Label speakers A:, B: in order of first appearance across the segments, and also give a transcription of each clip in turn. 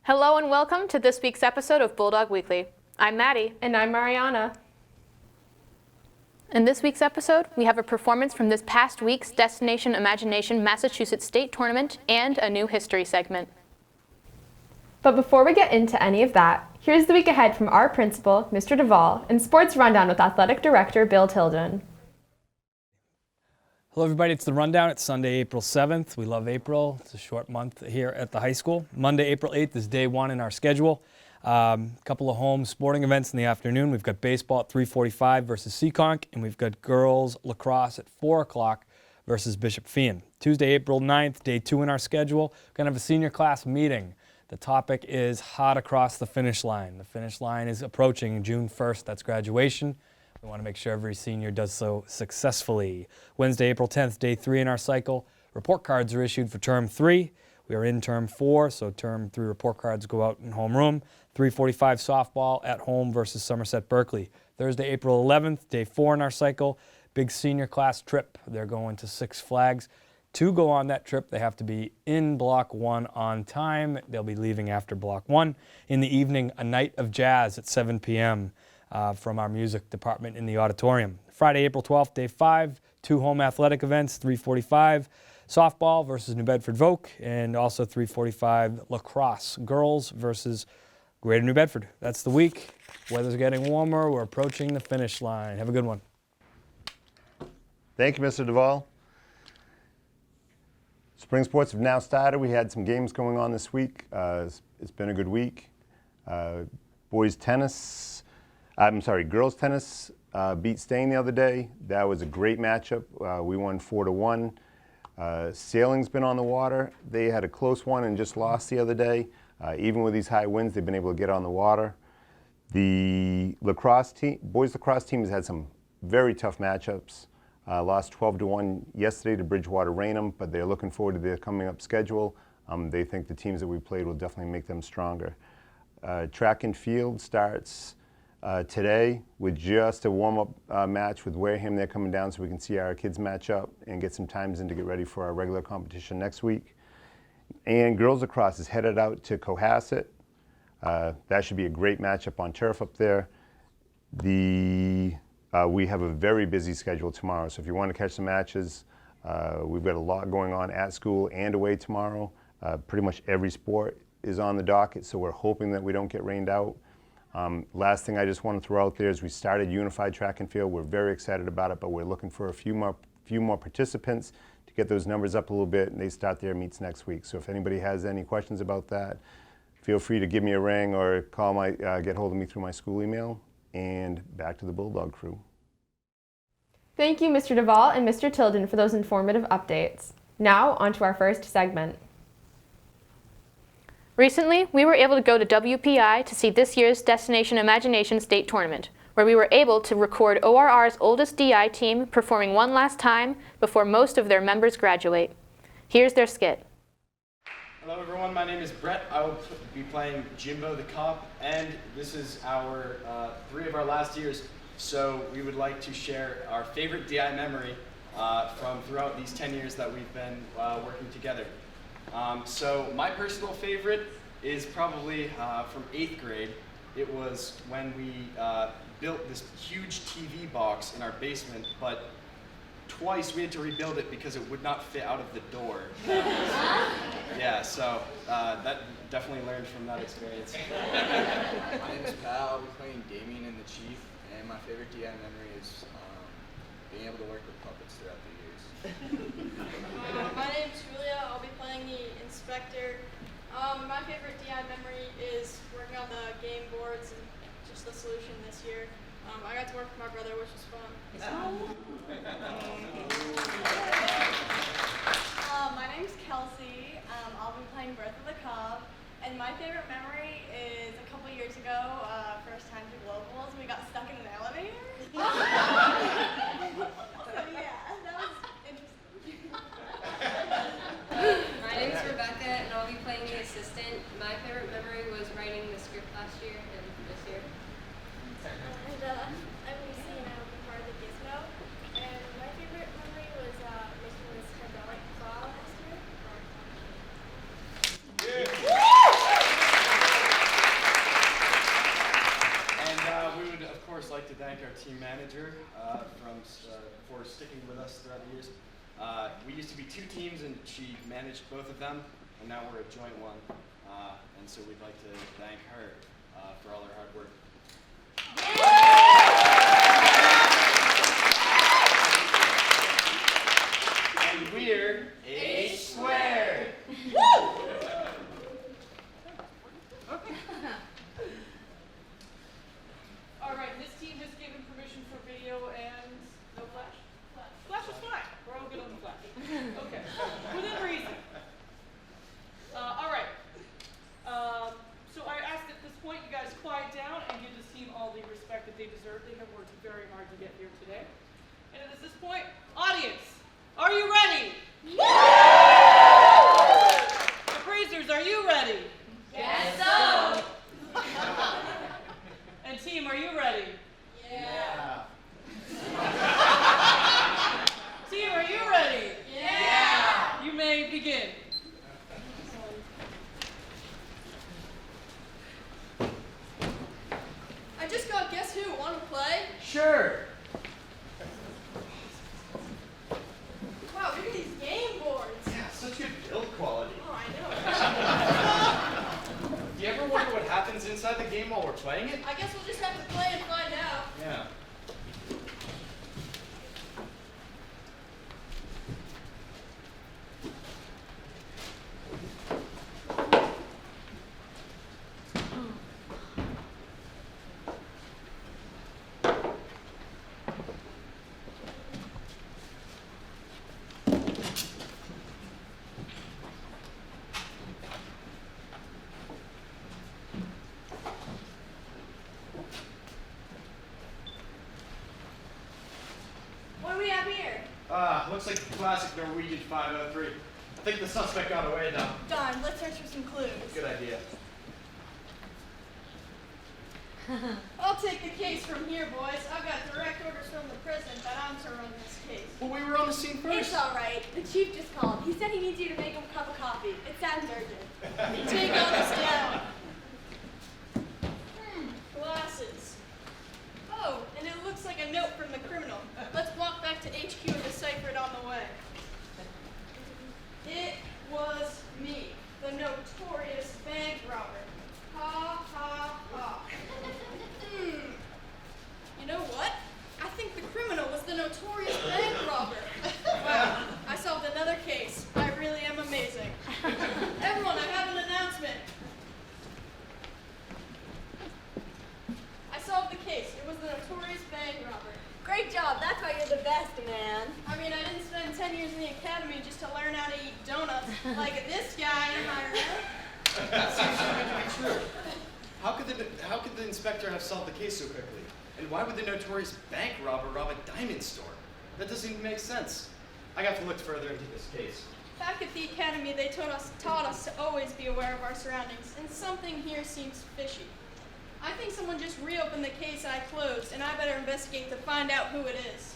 A: Hello and welcome to this week's episode of Bulldog Weekly. I'm Maddie.
B: And I'm Mariana.
A: In this week's episode, we have a performance from this past week's Destination Imagination Massachusetts State Tournament and a new history segment.
B: But before we get into any of that, here's the week ahead from our principal, Mr. Devoll, and Sports Rundown with Athletic Director Bill Tilden.
C: Hello everybody, it's the Rundown. It's Sunday, April 7th. We love April. It's a short month here at the high school. Monday, April 8th is day one in our schedule. Couple of home sporting events in the afternoon. We've got baseball at 3:45 versus Seekonk, and we've got girls lacrosse at 4 o'clock versus Bishop Feehan. Tuesday, April 9th, day two in our schedule. We're going to have a senior class meeting. The topic is how to cross the finish line. The finish line is approaching June 1st. That's graduation. We want to make sure every senior does so successfully. Wednesday, April 10th, day three in our cycle. Report cards are issued for term 3. We are in term 4, so term 3 report cards go out in homeroom. 3:45 softball at home versus Somerset Berkeley. Thursday, April 11th, day 4 in our cycle. Big senior class trip. They're going to Six Flags. To go on that trip, they have to be in Block 1 on time. They'll be leaving after Block 1. In the evening, a night of jazz at 7 p.m. From our music department in the auditorium. Friday, April 12th, day 5, 2 home athletic events, 3:45 softball versus New Bedford Voc, and also 3:45 lacrosse, girls versus Greater New Bedford. That's the week. Weather's getting warmer. We're approaching the finish line. Have a good one.
D: Thank you, Mr. Devoll. Spring sports have now started. We had some games going on this week. It's been a good week. Girls tennis beat Stain the other day. That was a great matchup. We won 4-1. Sailing's been on the water. They had a close one and just lost the other day. Even with these high winds, they've been able to get on the water. The boys lacrosse team has had some very tough matchups. Lost 12-1 yesterday to Bridgewater Raynham, but they're looking forward to their coming up schedule. They think the teams that we played will definitely make them stronger. Track and field starts today with just a warm-up match with Wareham. They're coming down so we can see our kids match up and get some times in to get ready for our regular competition next week. And girls lacrosse is headed out to Cohasset. That should be a great matchup on turf up there. We have a very busy schedule tomorrow, so if you want to catch some matches, we've got a lot going on at school and away tomorrow. Pretty much every sport is on the docket, so we're hoping that we don't get rained out. Last thing I just want to throw out there is we started unified track and field. We're very excited about it, but we're looking for a few more participants to get those numbers up a little bit, and they start their meets next week. So if anybody has any questions about that, feel free to give me a ring or get hold of me through my school email. And back to the Bulldog crew.
B: Thank you, Mr. Devoll and Mr. Tilden, for those informative updates. Now, on to our first segment.
A: Recently, we were able to go to WPI to see this year's Destination Imagination State Tournament, where we were able to record ORR's oldest DI team performing one last time before most of their members graduate. Here's their skit.
E: Hello everyone, my name is Brett. I will be playing Jimbo the Cop, and this is our 3 of our last years. So we would like to share our favorite DI memory from throughout these 10 years that we've been working together. So my personal favorite is probably from 8th grade. It was when we built this huge TV box in our basement, but twice we had to rebuild it because it would not fit out of the door. Yeah, so that definitely learned from that experience.
F: My name is Pat. I'll be playing Damien and the Chief, and my favorite DI memory is being able to work with puppets throughout the years.
G: My name's Julia. I'll be playing the Inspector. My favorite DI memory is working on the game boards and just the solution this year. I got to work with my brother, which was fun.
H: My name's Kelsey. I'll be playing Birth of the Cobb. And my favorite memory is a couple years ago, first time to Globals, we got stuck in an elevator. So yeah, that was interesting.
I: My name is Rebecca, and I'll be playing the assistant. My favorite memory was writing the script last year and this year.
J: And I'm Lucy, and I will be part of the Gizmo. And my favorite memory was making this hydraulic claw last year.
E: course, like to thank our team manager for sticking with us throughout the years. We used to be 2 teams, and she managed both of them, and now we're a joint one. And so we'd like to thank her for all her hard work. And we're A squared.
K: All right, this team has given permission for video and no flash? Flash is fine. We're all good on the flash. Okay, within reason. All right. So I ask at this point you guys quiet down and give this team all the respect that they deserve. They have worked very hard to get here today. And at this point, audience, are you ready? Appraisers, are you ready?
J: Yes, so.
K: And team, are you ready?
J: Yeah.
K: Team, are you ready?
J: Yeah.
K: You may begin.
G: I just got Guess Who. Want to play?
E: Sure.
G: Wow, look at these game boards.
E: Yeah, such good build quality.
G: Oh, I know.
E: Do you ever wonder what happens inside the game while we're playing it?
G: I guess we'll just have to play and find out.
E: Yeah.
G: What do we have here?
E: Looks like the classic Norwegian 503. I think the suspect got away though.
G: Darn, let's search for some clues.
E: Good idea.
G: I'll take the case from here, boys. I've got direct orders from the prison that I'm to run this case.
E: Well, we were on the scene first.
H: It's all right. The chief just called. He said he needs you to make him a cup of coffee. It sounds urgent.
G: Take all this down. Glasses. Oh, and it looks like a note from the criminal. Let's walk back to HQ and decipher it on the way. It was me, the notorious bank robber. Ha, ha, ha. You know what? I think the criminal was the notorious bank robber. Wow, I solved another case. I really am amazing. Everyone, I have an announcement. I solved the case. It was the notorious bank robber.
H: Great job. That's why you're the best, man.
G: I mean, I didn't spend 10 years in the academy just to learn how to eat donuts like this guy, am I right?
E: That seems too good to be true. How could the inspector have solved the case so quickly? And why would the notorious bank robber rob a diamond store? That doesn't even make sense. I got to look further into this case.
G: Back at the academy, they taught us to always be aware of our surroundings, and something here seems fishy. I think someone just reopened the case I closed, and I better investigate to find out who it is.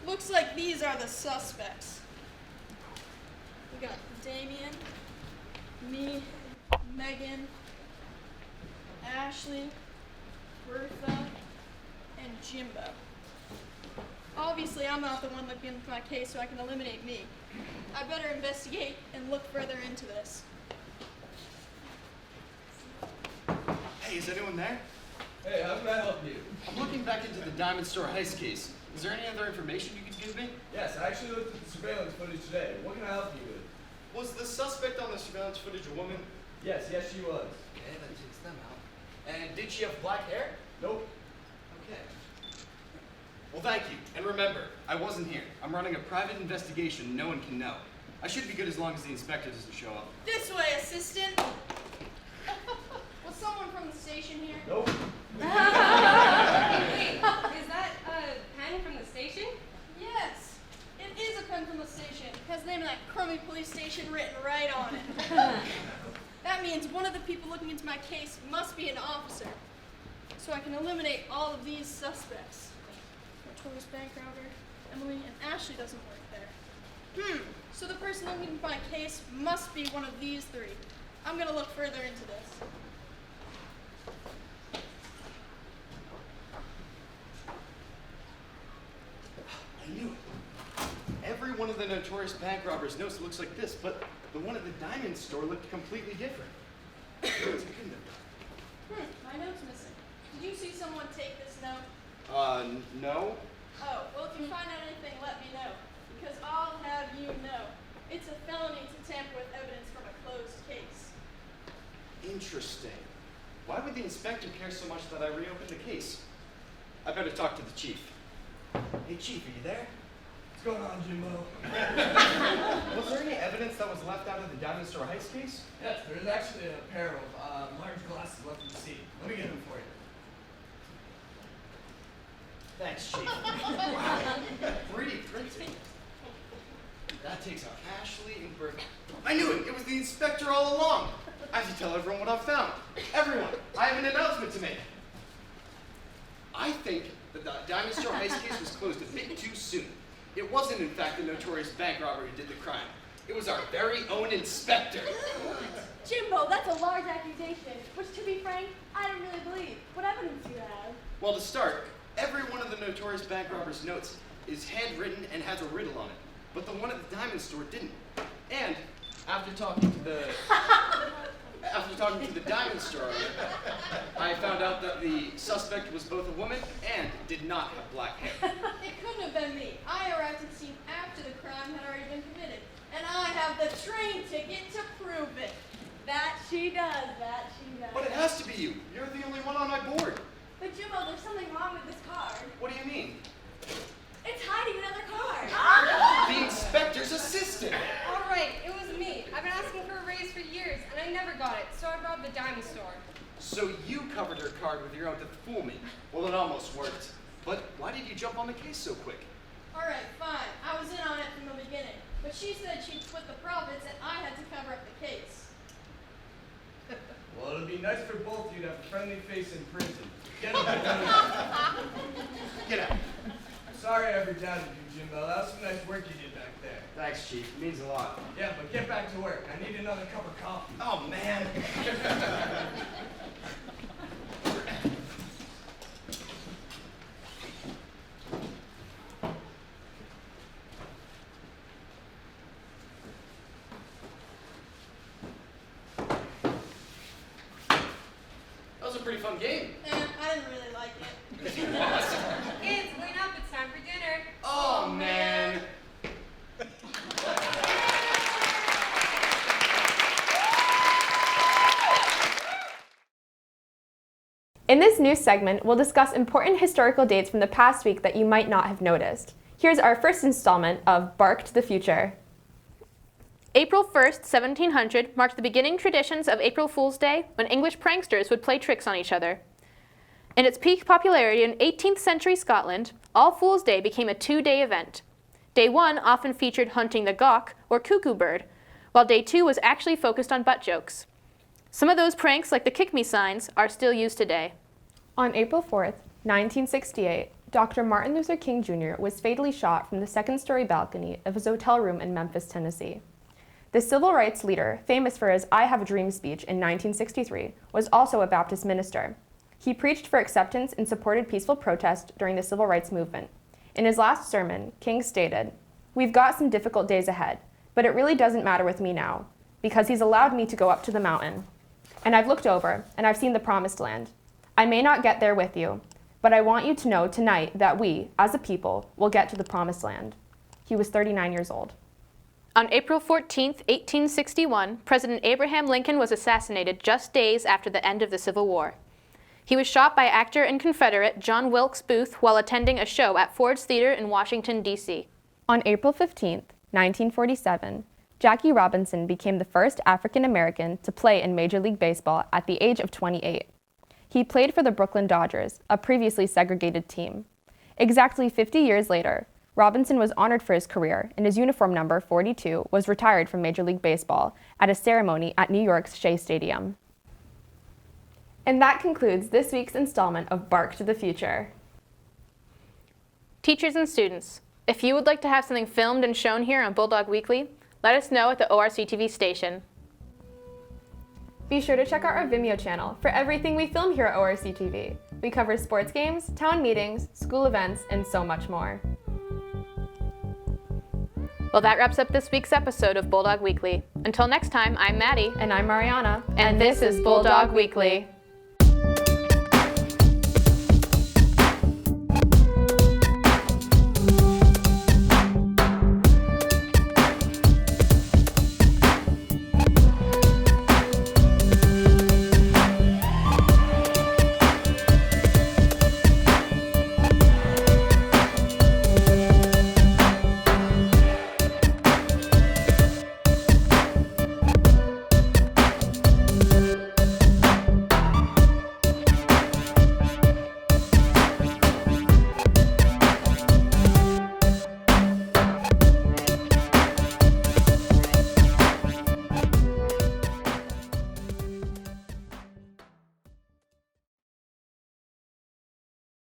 G: Looks like these are the suspects. We got Damien, me, Megan, Ashley, Bertha, and Jimbo. Obviously, I'm not the one looking into my case, so I can eliminate me. I better investigate and look further into this.
E: Hey, is anyone there?
F: Hey, how can I help you?
E: I'm looking back into the diamond store heist case. Is there any other information you could give me?
F: Yes, I actually looked at the surveillance footage today. What can I help you with?
E: Was the suspect on the surveillance footage a woman?
F: Yes, she was.
E: Okay, that takes them out. And did she have black hair?
F: Nope.
E: Okay. Well, thank you. And remember, I wasn't here. I'm running a private investigation. No one can know. I should be good as long as the inspector doesn't show up.
G: This way, assistant. Was someone from the station here?
F: Nope.
I: Wait, is that a pen from the station?
G: Yes. It is a pen from the station. It has the name of that crummy police station written right on it. That means one of the people looking into my case must be an officer. So I can eliminate all of these suspects. Notorious bank robber, Emily, and Ashley doesn't work there. So the person looking for my case must be one of these three. I'm gonna look further into this.
E: I knew it. Every one of the notorious bank robbers' notes looks like this, but the one at the diamond store looked completely different. What's it couldn't have been?
G: My note's missing. Did you see someone take this note?
E: No.
G: Oh, well, if you find out anything, let me know. Because I'll have you know. It's a felony to tamper with evidence from a closed case.
E: Interesting. Why would the inspector care so much that I reopened the case? I better talk to the chief. Hey, chief, are you there?
F: What's going on, Jimbo?
E: Was there any evidence that was left out of the diamond store heist case?
F: Yes, there's actually a pair of large glasses left in the seat. Let me get them for you.
E: Thanks, chief. Wow. 3D printing. That takes out Ashley and Bert. I knew it! It was the inspector all along! I have to tell everyone what I've found. Everyone! I have an announcement to make. I think that the diamond store heist case was closed a bit too soon. It wasn't, in fact, the notorious bank robber who did the crime. It was our very own inspector.
H: Jimbo, that's a large accusation, which, to be frank, I don't really believe. What evidence do you have?
E: Well, to start, every one of the notorious bank robber's notes is handwritten and has a riddle on it. But the one at the diamond store didn't. And after talking to the diamond store owner, I found out that the suspect was both a woman and did not have black hair.
G: It couldn't have been me. I arrived at the scene after the crime had already been committed. And I have the train ticket to prove it.
H: That she does, that she does.
E: But it has to be you. You're the only one on my board.
H: But Jimbo, there's something wrong with this card.
E: What do you mean?
H: It's hiding another card.
E: The inspector's assistant.
I: All right, it was me. I've been asking for a raise for years, and I never got it, so I robbed the diamond store.
E: So you covered her card with your own to fool me. Well, it almost worked. But why did you jump on the case so quick?
G: All right, fine. I was in on it from the beginning. But she said she'd split the profits and I had to cover up the case.
F: Well, it'd be nice for both of you to have a friendly face in prison. Get up.
E: Get out.
F: Sorry I ever doubted you, Jimbo. That was some nice work you did back there.
E: Thanks, Chief. It means a lot.
F: Yeah, but get back to work. I need another cup of coffee.
E: Oh, man. That was a pretty fun game.
G: I didn't really like it.
E: Because you lost.
I: Kids, wait up, it's time for dinner.
E: Oh, man.
B: In this new segment, we'll discuss important historical dates from the past week that you might not have noticed. Here's our first installment of Bark to the Future.
A: April 1st, 1700 marked the beginning traditions of April Fool's Day, when English pranksters would play tricks on each other. In its peak popularity in 18th century Scotland, All Fool's Day became a 2-day event. Day 1 often featured hunting the gawk, or cuckoo bird, while Day 2 was actually focused on butt jokes. Some of those pranks, like the kick me signs, are still used today.
B: On April 4th, 1968, Dr. Martin Luther King Jr. was fatally shot from the second-story balcony of his hotel room in Memphis, Tennessee. The civil rights leader, famous for his I Have a Dream speech in 1963, was also a Baptist minister. He preached for acceptance and supported peaceful protest during the civil rights movement. In his last sermon, King stated, "We've got some difficult days ahead, but it really doesn't matter with me now, because he's allowed me to go up to the mountain. And I've looked over, and I've seen the promised land. I may not get there with you, but I want you to know tonight that we, as a people, will get to the promised land." He was 39 years old.
A: On April 14th, 1861, President Abraham Lincoln was assassinated just days after the end of the Civil War. He was shot by actor and Confederate John Wilkes Booth while attending a show at Ford's Theater in Washington, D.C.
B: On April 15th, 1947, Jackie Robinson became the first African American to play in Major League Baseball at the age of 28. He played for the Brooklyn Dodgers, a previously segregated team. Exactly 50 years later, Robinson was honored for his career, and his uniform number 42 was retired from Major League Baseball at a ceremony at New York's Shea Stadium. And that concludes this week's installment of Bark to the Future.
A: Teachers and students, If you would like to have something filmed and shown here on Bulldog Weekly, let us know at the ORCTV station.
B: Be sure to check out our Vimeo channel for everything we film here at ORCTV. We cover sports games, town meetings, school events, and so much more.
A: Well, that wraps up this week's episode of Bulldog Weekly. Until next time, I'm Maddie.
B: And I'm Mariana.
A: And this is Bulldog Weekly.